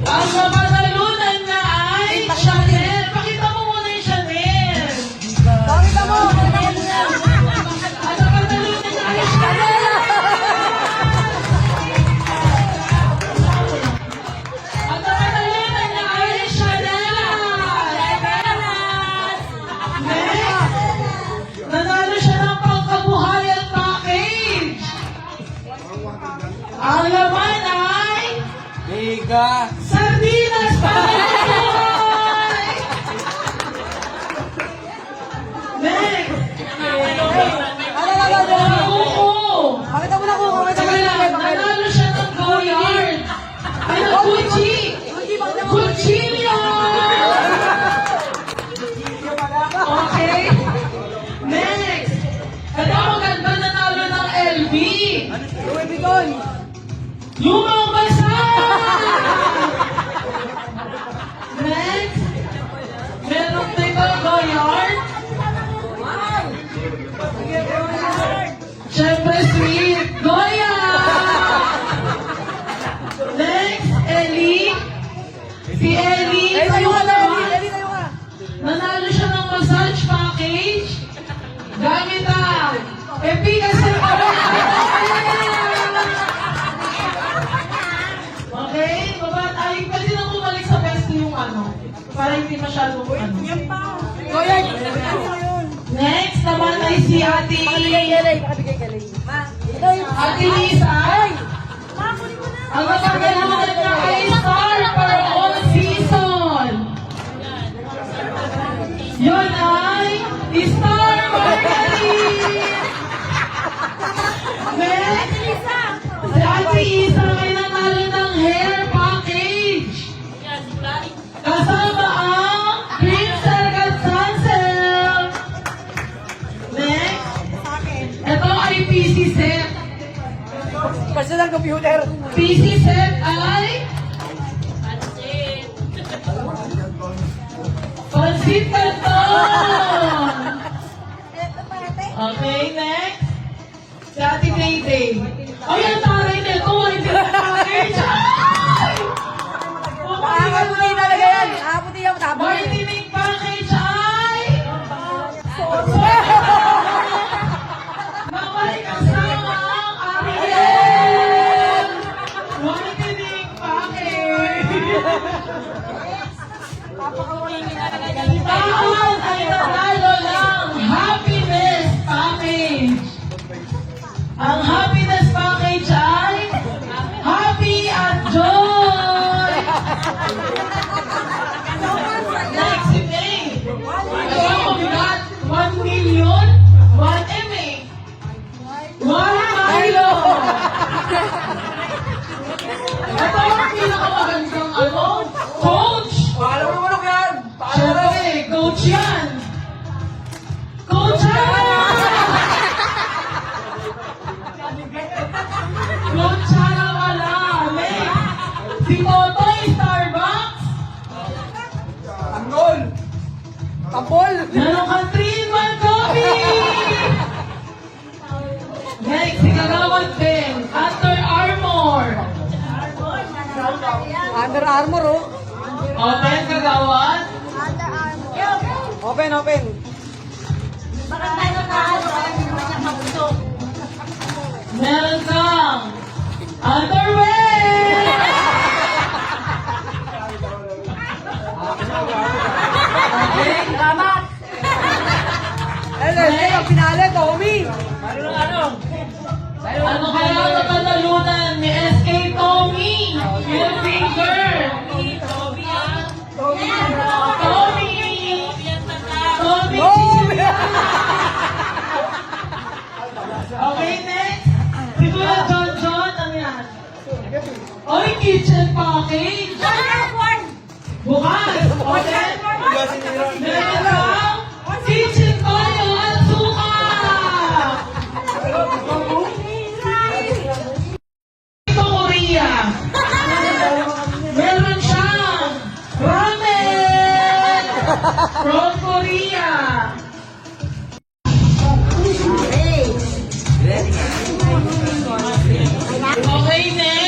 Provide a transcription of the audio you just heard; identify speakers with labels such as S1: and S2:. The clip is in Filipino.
S1: Ang mapanalunan na ay Chanel. Pakita mo muna yung Chanel.
S2: Pakita mo!
S1: Ang mapanalunan na ay Chanel. Ang mapanalunan na ay Chanel. Next, nanalo siya ng pangkabuhayan package. Ang laman ay
S3: Mega!
S1: sardinas pangkabuhay. Next, buko.
S2: Pakita mo na ko! Pakita mo na ko!
S1: Nanalo siya ng Goyard. Ay, ng Gucci. Gucci Okay. Next. Ito ang ganda nanalo ng LV.
S2: Louis Vuitton!
S1: Lumang basa! Next. Meron dito Goyard. Siyempre sweet. Goyard! Next, Ellie. Si Ellie.
S2: Eh, tayo ka na! Eli, tayo ka!
S1: Nanalo siya ng massage package. Gamit ang efficacy Okay, baba. Ay, pwede na bumalik sa best yung ano. Para hindi masyadong ano.
S2: Goyard!
S1: Next naman ay si Ate.
S2: Pakibigay kay Eli! Pakibigay kay Eli!
S1: Ate Lisa. Ang magagalunan niya ay Star for all season. Yun ay Star Marketing. Next, si Ate Isa ay nanalo ng hair package. Kasama ang Green Circle Sunsilk. Next, ito ay PC set.
S2: Personal computer!
S1: PC set ay Pansit Canton. Okay, next. Si Ate Day. Ay, ang taray nito. Ay, pinag-package. Ay!
S2: Aputi talaga yan! Aputi yan! Tapos!
S1: Martining package ay Mamay kasama ang Ariel. Martining package. Taon ay nanalo ng happiness package. Ang happiness package ay happy at joy. Next si May. Ito ang mabigat. 1 million, 1 MA. 1 Milo. Ito ang pinakamagandang ano? Coach.
S2: Alam mo naman yan!
S1: Siyempre, coach yan. Coach yan! Coach yan ang alamin. Si Totoy Starbucks.
S2: Tanggol! Tampol!
S1: Meron kang 3-in-1 coffee. Next, si Kagawad Ben. Under Armour.
S2: Under Armour, oh!
S1: Open, Kagawad.
S2: Open, open!
S1: Meron kang underwear. Okay,
S2: Salamat! Ang pinali, Tommy!
S1: ano kaya ang panalunan ni SK Tommy? Middle finger. Tommy. Tommy. Okay, next. Si Kuya John, ano yan? Oy, kitchen package. Bukas. Okay. Meron kang kitchen toyo at suka. Ito Korea. Meron siyang ramen from Korea. Okay, next.